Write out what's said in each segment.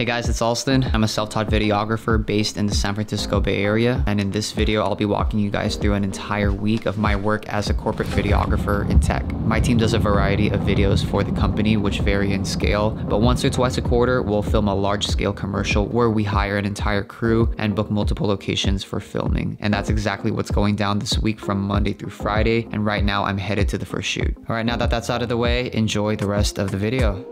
Hey guys, it's Alston. I'm a self-taught videographer based in the San Francisco Bay Area. And in this video, I'll be walking you guys through an entire week of my work as a corporate videographer in tech. My team does a variety of videos for the company, which vary in scale. But once or twice a quarter, we'll film a large-scale commercial where we hire an entire crew and book multiple locations for filming. And that's exactly what's going down this week from Monday through Friday. And right now, I'm headed to the first shoot. All right, now that that's out of the way, enjoy the rest of the video.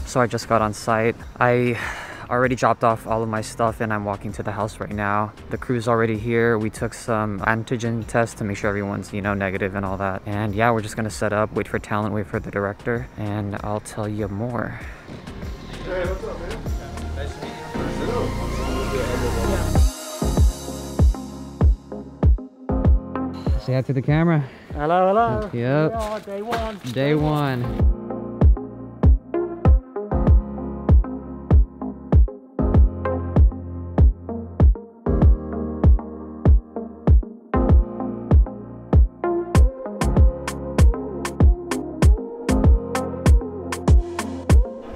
So I just got on site. I already dropped off all of my stuff and I'm walking to the house right now. The crew's already here. We took some antigen tests to make sure everyone's, negative and all that. And yeah, we're just gonna set up, wait for talent, wait for the director, and I'll tell you more. Hey, what's up, man? Nice to meet you. Say hi to the camera. Hello, hello. Yep. Here we are, day one. Day one.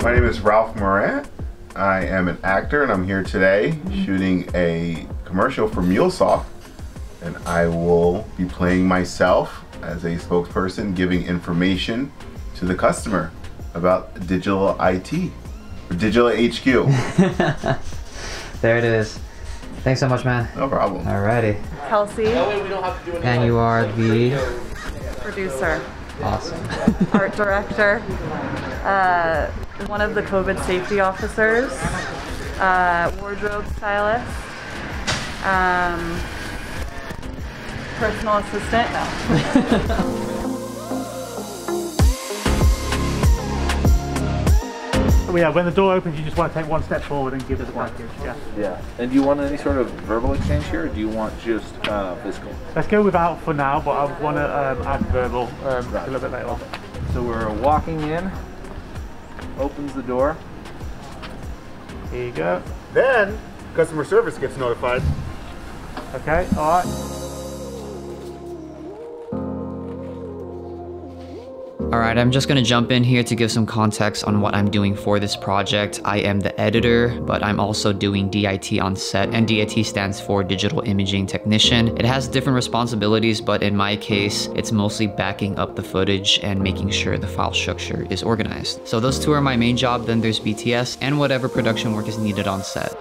My name is Ralph Morant. I am an actor and I'm here today shooting a commercial for MuleSoft, and I will be playing myself as a spokesperson giving information to the customer about digital IT, or digital HQ. There it is. Thanks so much, man. No problem. Alrighty. Kelsey, And you are the... producer, Awesome. art director, one of the COVID safety officers, wardrobe stylist, personal assistant. Yeah, when the door opens, you just want to take one step forward and give us a package. Yeah. And do you want any sort of verbal exchange here, or do you want just physical? Let's go without for now, but I want to add verbal a little bit later on. So we're walking in, opens the door. Here you go. Then customer service gets notified. Okay, all right. Alright, I'm just gonna jump in here to give some context on what I'm doing for this project. I am the editor, but I'm also doing DIT on set, and DIT stands for Digital Imaging Technician. It has different responsibilities, but in my case, it's mostly backing up the footage and making sure the file structure is organized. So those two are my main job, then there's BTS and whatever production work is needed on set.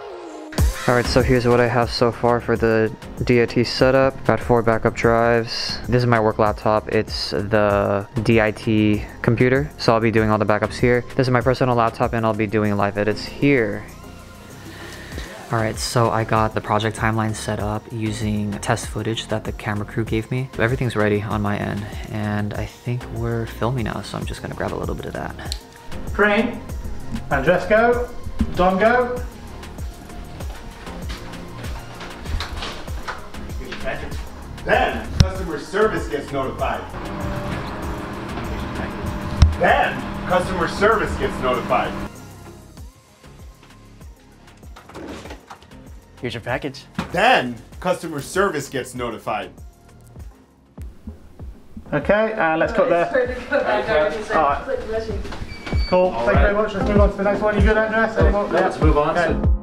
Alright, so here's what I have so far for the DIT setup. Got 4 backup drives. This is my work laptop. It's the DIT computer, so I'll be doing all the backups here. This is my personal laptop and I'll be doing live edits here. Alright, so I got the project timeline set up using test footage that the camera crew gave me. So everything's ready on my end, and I think we're filming now, so I'm just gonna grab a little bit of that. Crane, Andres go, Don go. Then customer service gets notified. Then customer service gets notified. Here's your package. Then customer service gets notified. Okay, let's cut there. All right. Cool. Thank you very much. Let's move on to the next one. You good, Andres? Let's move on. Okay.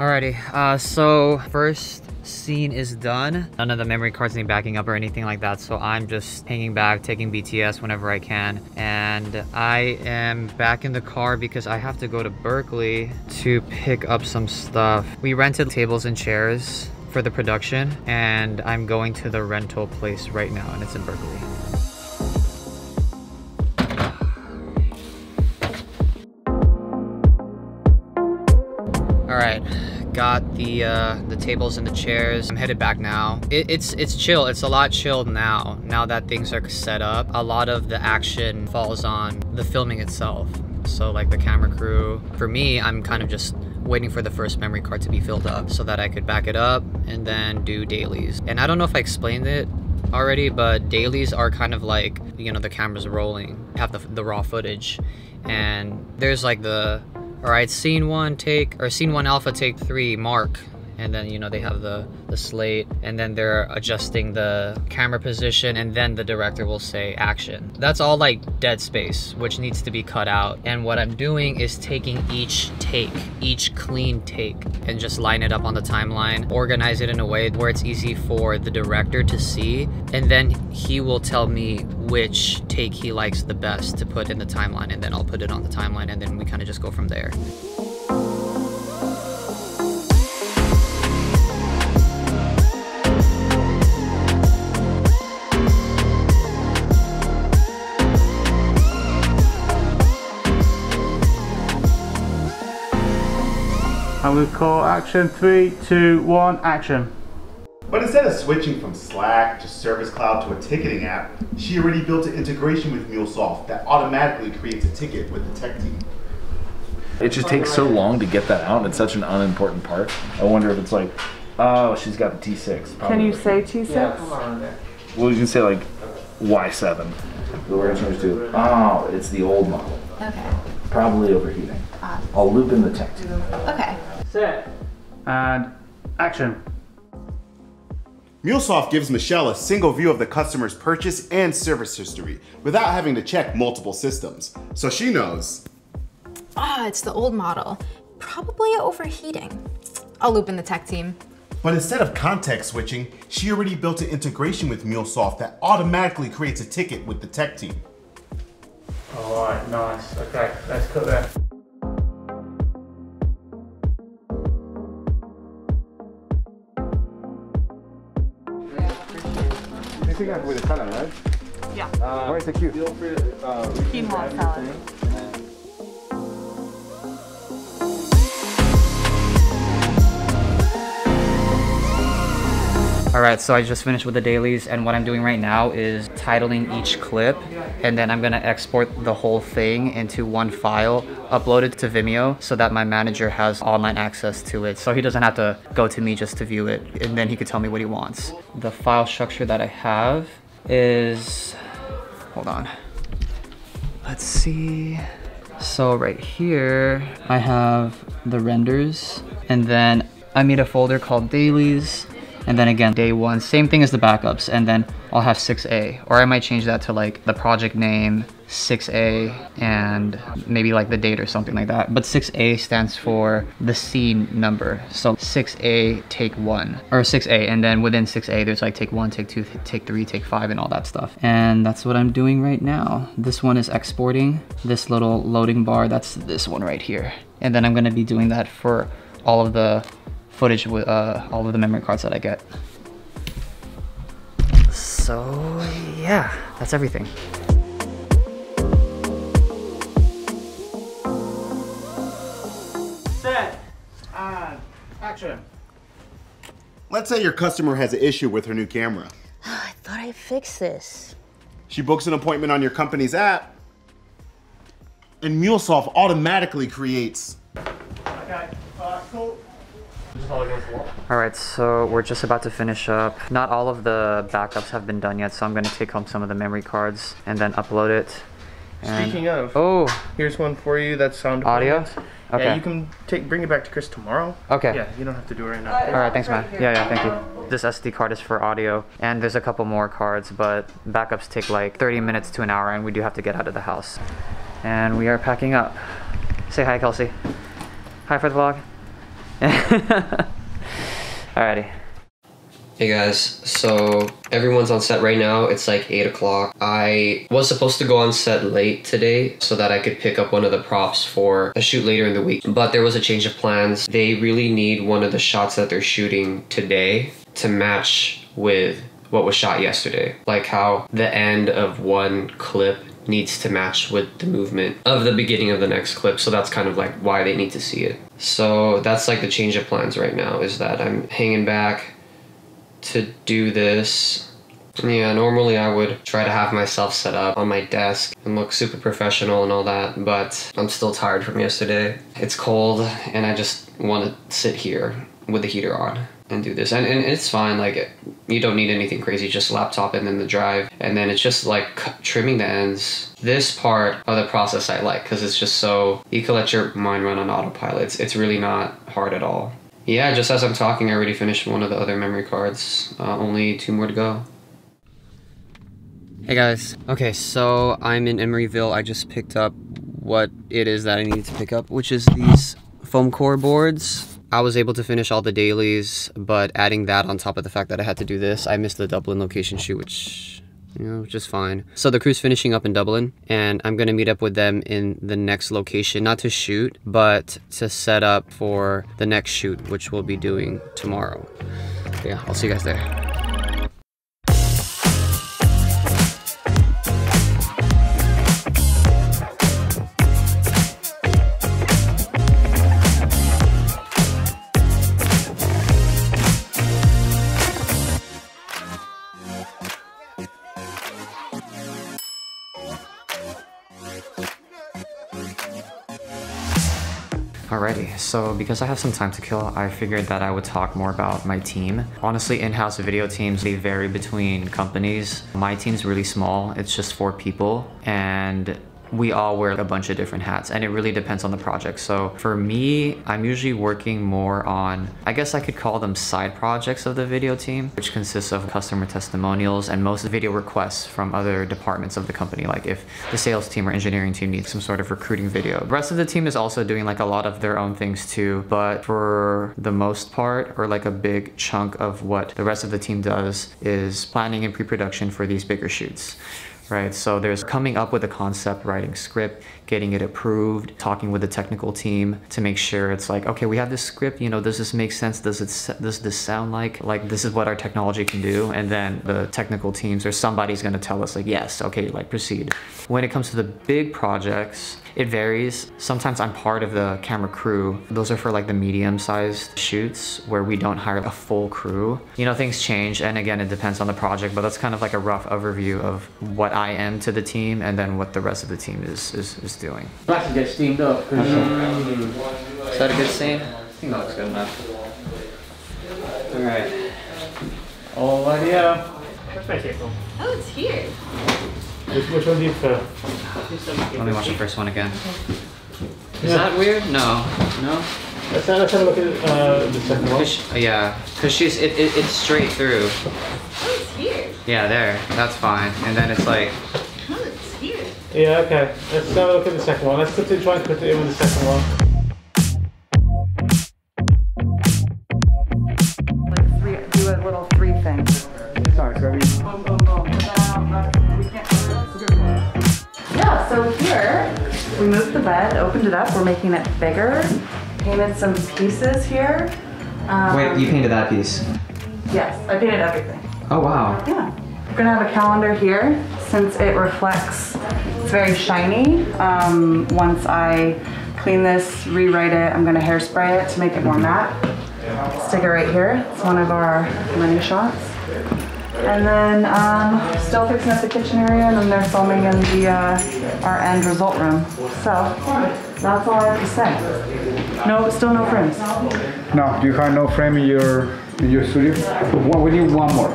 Alrighty, so first scene is done. None of the memory cards need backing up or anything like that, so I'm just hanging back, taking BTS whenever I can. And I am back in the car because I have to go to Berkeley to pick up some stuff. We rented tables and chairs for the production, and I'm going to the rental place right now, and it's in Berkeley. Alright, got the tables and the chairs. I'm headed back now. It's chill. It's a lot chilled now that things are set up. A lot of the action falls on the filming itself. So like the camera crew. For me, I'm kind of just waiting for the first memory card to be filled up so that I could back it up and then do dailies. And I don't know if I explained it already, but dailies are kind of like, you know, the camera's rolling, have the raw footage, and there's like the, all right, scene 1 alpha take 3 mark, and then, you know, they have the slate, and then they're adjusting the camera position, and then the director will say action. That's all like dead space, which needs to be cut out. And what I'm doing is taking each clean take, and just line it up on the timeline, organize it in a way where it's easy for the director to see, and then he will tell me which take he likes the best to put in the timeline, and then I'll put it on the timeline, and then we kind of just go from there. And we call action. 3, 2, 1, action. But instead of switching from Slack to Service Cloud to a ticketing app, she already built an integration with MuleSoft that automatically creates a ticket with the tech team. It just takes so long to get that out. It's such an unimportant part. I wonder if it's like, oh, she's got the T6. Probably. Can you say T6? Yeah, well, you can say like Y7. We're gonna change to, oh, it's the old model. Okay. Probably overheating. I'll loop in the tech team. Okay. Set. And action. MuleSoft gives Michelle a single view of the customer's purchase and service history without having to check multiple systems. So she knows. Ah, it's the old model. Probably overheating. I'll loop in the tech team. But instead of context switching, she already built an integration with MuleSoft that automatically creates a ticket with the tech team. All right, nice. Okay, let's cut there. With the salad, right? Yeah. Where is the cube? Feel free to Quinoa salad. All right, so I just finished with the dailies, and what I'm doing right now is titling each clip, and then I'm gonna export the whole thing into one file, upload it to Vimeo so that my manager has online access to it, so he doesn't have to go to me just to view it, and then he could tell me what he wants. The file structure that I have is, hold on, let's see. So right here, I have the renders, and then I made a folder called dailies. And then again, day 1, same thing as the backups, and then I'll have 6A, or I might change that to like the project name, 6A, and maybe like the date or something like that. But 6A stands for the scene number. So 6A, take 1, or 6A, and then within 6A, there's like take 1, take 2, take 3, take 5, and all that stuff. And that's what I'm doing right now. This one is exporting. This little loading bar, that's this one right here. And then I'm gonna be doing that for all of the footage with all of the memory cards that I get. So yeah, that's everything. Set. And action. Let's say your customer has an issue with her new camera. I thought I fixed this. She books an appointment on your company's app, and MuleSoft automatically creates. Okay, cool. All right, so we're just about to finish up. Not all of the backups have been done yet, so I'm gonna take home some of the memory cards and then upload it. And Speaking of, oh, here's one for you. That's sound audio. deployment. Okay. Yeah, you can bring it back to Chris tomorrow. Okay. Yeah, you don't have to do it right now. All right, thanks, man. Yeah, thank you. This SD card is for audio, and there's a couple more cards, but backups take like 30 minutes to an hour, and we do have to get out of the house. And we are packing up. Say hi, Kelsey. Hi for the vlog. Alrighty. Hey guys, so everyone's on set right now. It's like 8 o'clock. I was supposed to go on set late today so that I could pick up one of the props for a shoot later in the week, but there was a change of plans. They really need one of the shots that they're shooting today to match with what was shot yesterday. Like how the end of one clip needs to match with the movement of the beginning of the next clip, so that's kind of like why they need to see it. So that's like the change of plans right now, is that I'm hanging back to do this. Yeah, normally I would try to have myself set up on my desk and look super professional and all that, but I'm still tired from yesterday. It's cold and I just want to sit here with the heater on. and do this. And it's fine, like you don't need anything crazy, just laptop and then the drive. And then it's just like trimming the ends. This part of the process I like because it's just so, you can let your mind run on autopilot. It's really not hard at all. Yeah, just as I'm talking, I already finished one of the other memory cards. Only 2 more to go. Hey guys. Okay, so I'm in Emeryville. I just picked up what it is that I needed to pick up, which is these foam core boards. I was able to finish all the dailies, but adding that on top of the fact that I had to do this, I missed the Dublin location shoot, which, you know, just fine. So the crew's finishing up in Dublin, and I'm gonna meet up with them in the next location, not to shoot, but to set up for the next shoot, which we'll be doing tomorrow. Yeah, I'll see you guys there. Alrighty, so because I have some time to kill, I figured that I would talk more about my team. Honestly, in-house video teams, they vary between companies. My team's really small, it's just 4 people, and we all wear a bunch of different hats, and it really depends on the project. So for me, I'm usually working more on, I guess I could call them side projects of the video team, which consists of customer testimonials and most video requests from other departments of the company. Like if the sales team or engineering team needs some sort of recruiting video. The rest of the team is also doing like a lot of their own things too, but for the most part, or like a big chunk of what the rest of the team does is planning and pre-production for these bigger shoots. Right, so there's coming up with a concept, writing script, getting it approved, talking with the technical team to make sure it's like, okay, we have this script, you know, does this make sense? Does this sound like this is what our technology can do? And then the technical teams or somebody's gonna tell us like, yes, okay, like proceed. When it comes to the big projects, it varies. Sometimes I'm part of the camera crew. Those are for like the medium-sized shoots where we don't hire a full crew. You know, things change, and again, it depends on the project, but that's kind of like a rough overview of what I am to the team and then what the rest of the team is doing. Nice to get steamed up. Is that a good scene? I think that looks good enough. All right. Alrighty, yeah. Where's my table? Oh, it's here. Which one do you prefer? Let me watch the first one again. Is that weird? No. No? Let's have a look at the second one. Yeah, because it's straight through. Oh, it's here. Yeah, there. That's fine. And then it's like... Oh, it's here. Yeah, okay. Let's have a look at the second one. Let's try and put it in with the second one. Like do a little 3 thing. Sorry, Yeah, so here, we moved the bed, opened it up, we're making it bigger, painted some pieces here. Wait, you painted that piece? Yes, I painted everything. Oh, wow. Yeah. We're gonna have a calendar here, since it reflects, it's very shiny. Once I clean this, rewrite it, I'm gonna hairspray it to make it more matte. Stick it right here, it's one of our many shots. And then still fixing up the kitchen area, and then they're filming in the our end result room. So that's all I have to say. No, still no frames. No, you have no frame in your studio. Well, we need one more.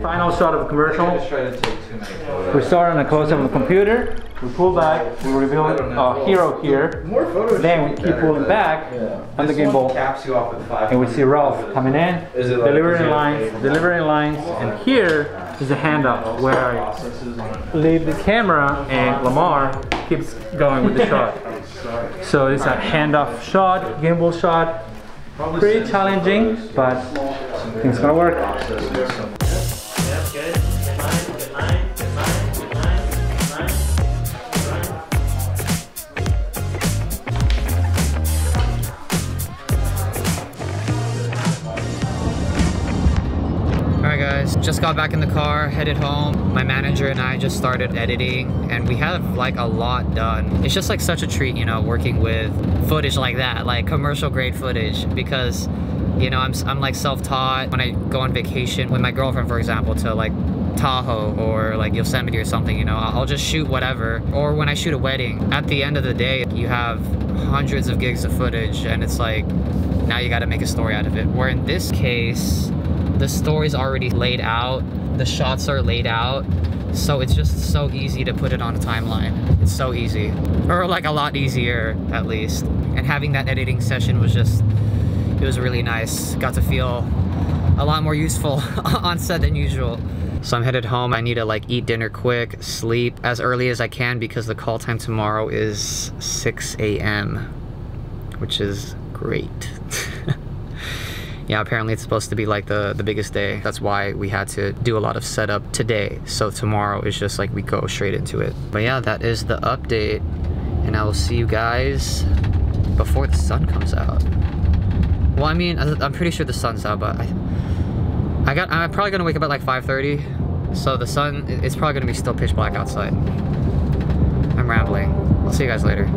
Final shot of a commercial. We start on a close-up of the computer. We pull back. We reveal a hero here. Then we keep pulling back on the gimbal, and we see Ralph coming in, delivering lines, and here is a handoff where I leave the camera and Lamar keeps going with the shot. So it's a handoff shot, gimbal shot. Pretty challenging, but I think it's gonna work. Alright guys, just got back in the car, headed home. My manager and I just started editing, and we have like a lot done. It's just like such a treat, you know, working with footage like that, like commercial grade footage, because you know, I'm like self-taught. When I go on vacation with my girlfriend, for example, to like Tahoe or like Yosemite or something, you know, I'll just shoot whatever. Or when I shoot a wedding, at the end of the day, you have hundreds of gigs of footage and it's like, now you gotta make a story out of it. Where in this case, the story's already laid out, the shots are laid out, so it's just so easy to put it on a timeline. It's so easy, or like a lot easier at least. And having that editing session was just, it was really nice. Got to feel a lot more useful on set than usual. So I'm headed home. I need to like eat dinner quick, sleep as early as I can because the call time tomorrow is 6 a.m. which is great. Yeah, apparently it's supposed to be like the biggest day. That's why we had to do a lot of setup today. So tomorrow is just like we go straight into it. But yeah, that is the update. And I will see you guys before the sun comes out. Well, I mean, I'm pretty sure the sun's out, but I'm probably gonna wake up at like 5:30. So the sun, it's probably gonna be still pitch black outside. I'm rambling. I'll see you guys later.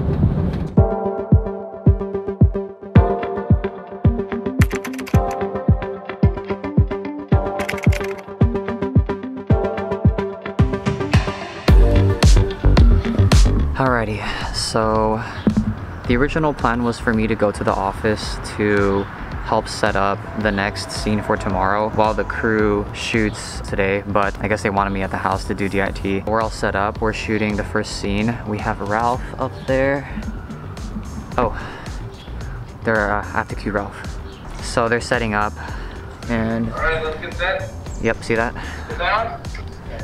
Alrighty, so the original plan was for me to go to the office to help set up the next scene for tomorrow while the crew shoots today, but I guess they wanted me at the house to do DIT. We're all set up, we're shooting the first scene. We have Ralph up there. Oh, I have to cue Ralph. So they're setting up and... Alright, let's get set. Yep, see that? Sit down.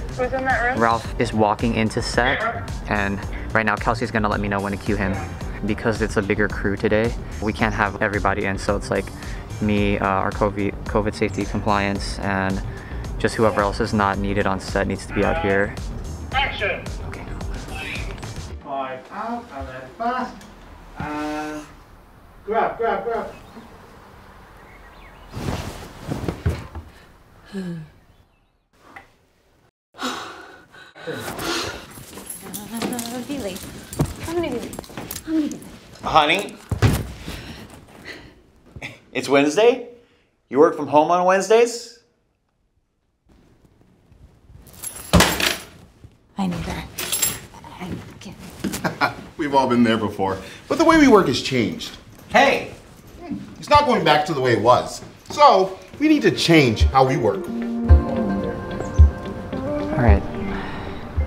Who's in that room? Ralph is walking into set and right now Kelsey's gonna let me know when to cue him. Because it's a bigger crew today, we can't have everybody in, so it's like me, our COVID safety compliance, and just whoever else is not needed on set needs to be out here. Action! Okay. 5 out, and then fast, and grab. Billy. How many Billy? Honey, it's Wednesday? You work from home on Wednesdays? I knew that. I can't. We've all been there before. But the way we work has changed. Hey! It's not going back to the way it was. So, we need to change how we work. Alright.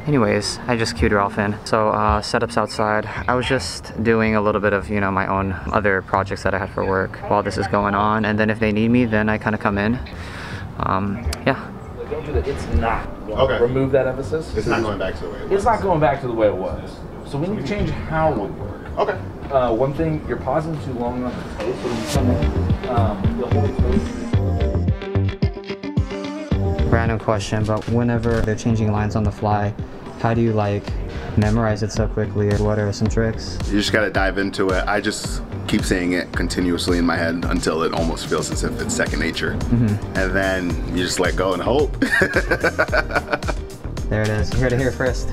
Anyways, I just queued Ralph in. So setup's outside. I was just doing a little bit of, you know, my own other projects that I had for work while this is going on. And then if they need me, then I kind of come in. Yeah. Don't do that. It's not. Okay. Remove that emphasis. It's not going back to the way it was. It's not going back to the way it was. So we need to change how we work. Okay. One thing, you're pausing too long on the toast. So when you come in, you'll hold the toast. Random question, but whenever they're changing lines on the fly, how do you like memorize it so quickly, or what are some tricks? You just gotta dive into it. I just keep saying it continuously in my head until it almost feels as if it's second nature. And then you just let go and hope. There it is. You heard it here first.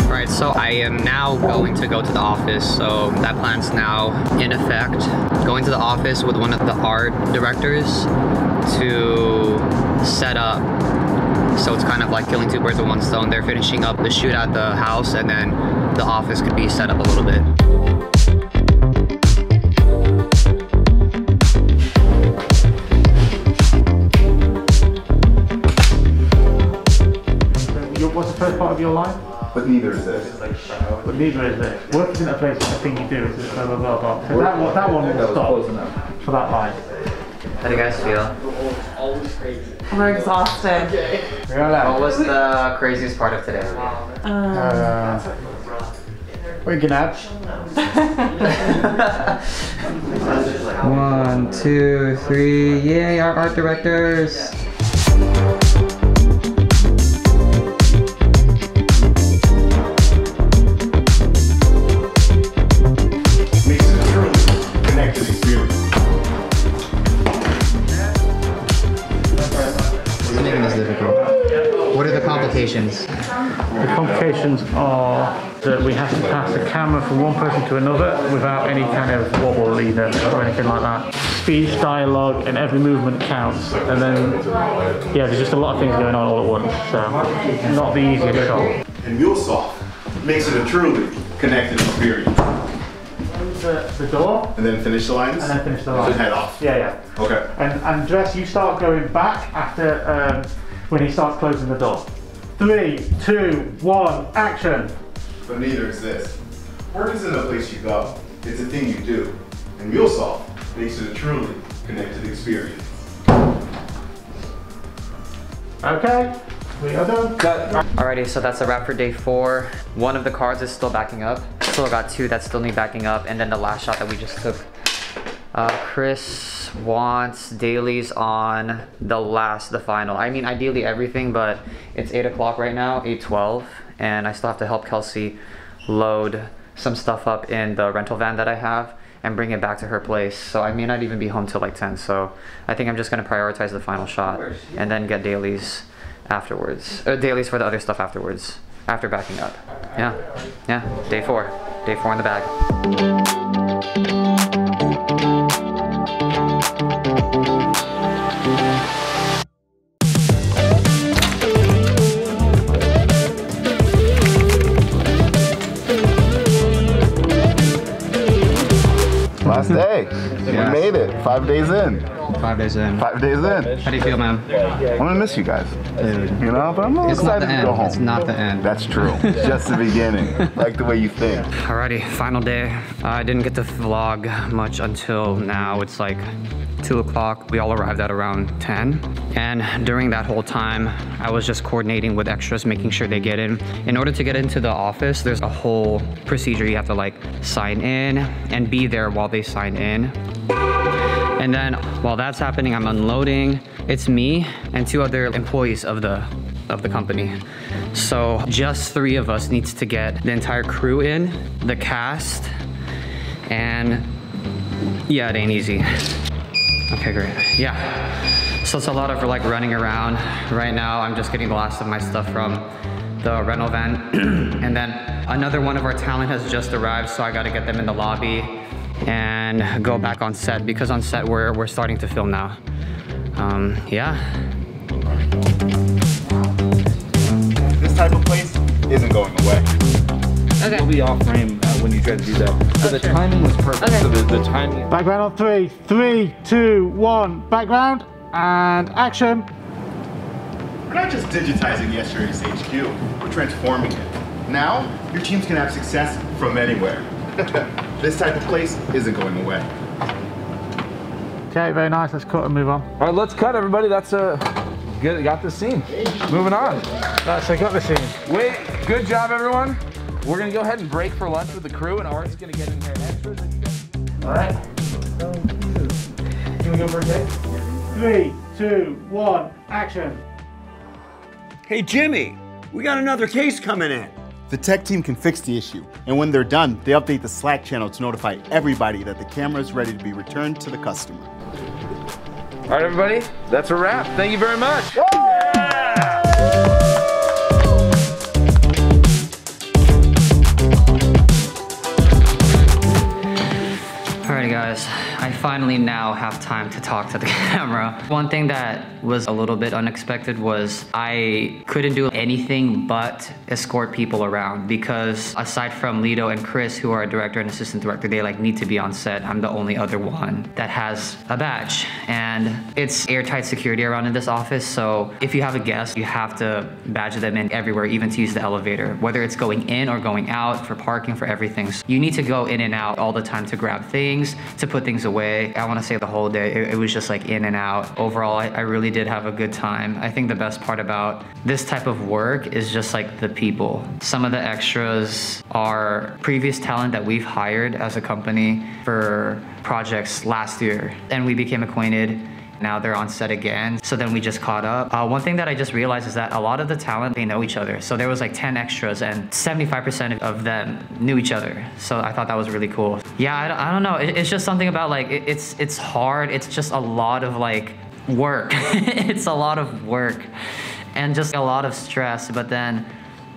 Alright, so I am now going to go to the office, so that plan's now in effect. Going to the office with one of the art directors to set up. So it's kind of like killing two birds with one stone. They're finishing up the shoot at the house, and then the office could be set up a little bit. What's the first part of your line? But neither is this. But neither is this. Work isn't a place I think you do, is it? Blah, blah, blah, blah. So that one will stop for that line. How do you guys feel? We're exhausted. What was the craziest part of today? Waking up. 1, 2, 3, yay, our art directors! What are the complications? The complications are that we have to pass the camera from one person to another without any kind of wobble either or anything like that. Speech, dialogue, and every movement counts. And then, yeah, there's just a lot of things going on all at once, so not the easiest job. And MuleSoft makes it a truly connected experience. The door. And then finish the lines? And then finish the lines. And head off. Yeah, yeah. Okay. And Dress, you start going back after when he starts closing the door. 3, 2, 1, action. But neither is this. Work isn't a place you go, it's a thing you do. And MuleSoft makes it a truly connected experience. Okay, we are done. Alrighty, so that's a wrap for day 4. One of the cars is still backing up. Still got 2 that still need backing up, and then the last shot that we just took. Chris wants dailies on the final. I mean, ideally everything, but it's 8 o'clock right now, 8:12, and I still have to help Kelsey load some stuff up in the rental van that I have and bring it back to her place. So I may not even be home till like 10, so I think I'm just gonna prioritize the final shot and then get dailies afterwards. Dailies for the other stuff afterwards, after backing up. Yeah, day 4 in the bag. Last day. Yeah. We made it. 5 days in. 5 days in. 5 days in. How do you feel, man? I'm gonna miss you guys. Dude. You know, but I'm excited to go home. It's not the end. That's true. Just the beginning. Like the way you think. Alrighty, final day. I didn't get to vlog much until now. It's like 2 o'clock. We all arrived at around 10. And during that whole time, I was just coordinating with extras, making sure they get in. In order to get into the office, there's a whole procedure. You have to like sign in and be there while they sign in. And then while that's happening, I'm unloading. It's me and 2 other employees of the company. So just 3 of us needs to get the entire crew in, the cast, and yeah, it ain't easy. Okay, great. Yeah. So it's a lot of like running around. Right now, I'm just getting the last of my stuff from the rental van. And then another one of our talent has just arrived, so I gotta get them in the lobby and go back on set, because on set we're starting to film now. Yeah. This type of place isn't going away. Okay. You'll be off frame when you try to do that. So the timing was perfect. Okay. So the timing. Background on 3, 3, 2, 1, background, and action. We're not just digitizing yesterday's HQ, we're transforming it. Now, your teams can have success from anywhere. This type of place isn't going away. Okay, very nice. Let's cut and move on. All right, let's cut, everybody. That's good. Got this scene. Moving on. That's I got the scene. Wait, good job, everyone. We're gonna go ahead and break for lunch with the crew, and Art's gonna get in here extras. All right. Can we go for a take? 3, 2, 1, action. Hey, Jimmy, we got another case coming in. The tech team can fix the issue, and when they're done, they update the Slack channel to notify everybody that the camera is ready to be returned to the customer. All right, everybody, that's a wrap. Thank you very much. Alrighty guys, I finally now have time to talk to the camera. One thing that was a little bit unexpected was I couldn't do anything but escort people around, because aside from Lido and Chris, who are a director and assistant director, they like need to be on set. I'm the only other one that has a badge, and it's airtight security around in this office. So if you have a guest, you have to badge them in everywhere, even to use the elevator, whether it's going in or going out, for parking, for everything. So you need to go in and out all the time to grab things, to put things away. I want to say the whole day, it was just like in and out. Overall, I really did have a good time. I think the best part about this type of work is just like the people. Some of the extras are previous talent that we've hired as a company for projects last year, and we became acquainted. Now they're on set again, so then we just caught up. One thing that I just realized is that a lot of the talent, they know each other. So there was like 10 extras and 75% of them knew each other. So I thought that was really cool. Yeah, I don't know. It's just something about like, it's hard. It's just a lot of like work. It's a lot of work and just a lot of stress, but then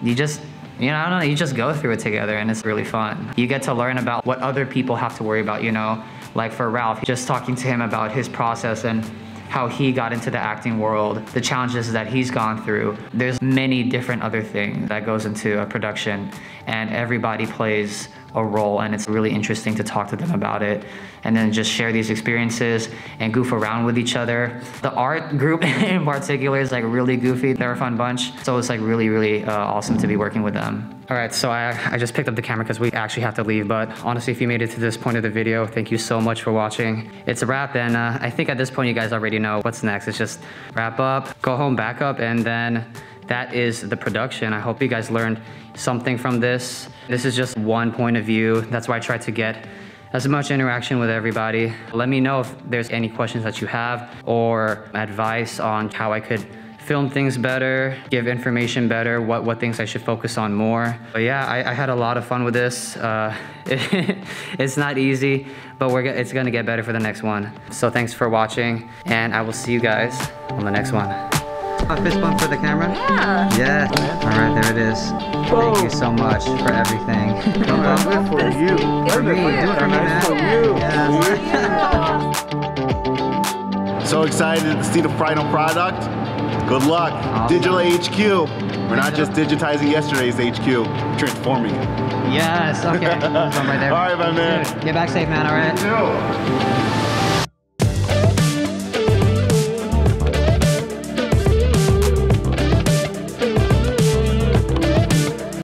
you just you know, I don't know, you just go through it together and it's really fun. You get to learn about what other people have to worry about, you know? Like for Ralph, just talking to him about his process and how he got into the acting world, the challenges that he's gone through. There's many different other things that goes into a production, and everybody plays a role, and it's really interesting to talk to them about it and then just share these experiences and goof around with each other. The art group in particular is like really goofy. They're a fun bunch. So it's like really awesome to be working with them. All right, so I just picked up the camera because we actually have to leave, but honestly, if you made it to this point of the video, thank you so much for watching. It's a wrap, and I think at this point you guys already know what's next. It's just wrap up, go home, back up, and then that is the production. I hope you guys learned something from this. This is just one point of view. That's why I try to get as much interaction with everybody. Let me know if there's any questions that you have or advice on how I could film things better, give information better, what things I should focus on more. But yeah, I had a lot of fun with this. It's not easy, but it's gonna get better for the next one. So thanks for watching, and I will see you guys on the next one. A fist bump for the camera? Yeah. Yeah. All right, there it is. Thank you so much for everything. Good for you. For me, do it for me, man. Yes. So excited to see the final product. Good luck. Awesome. Digital HQ. We're not just digitizing yesterday's HQ, we're transforming it. Yes, okay. Right there. All right, my man. Dude, get back safe, man, all right? You too.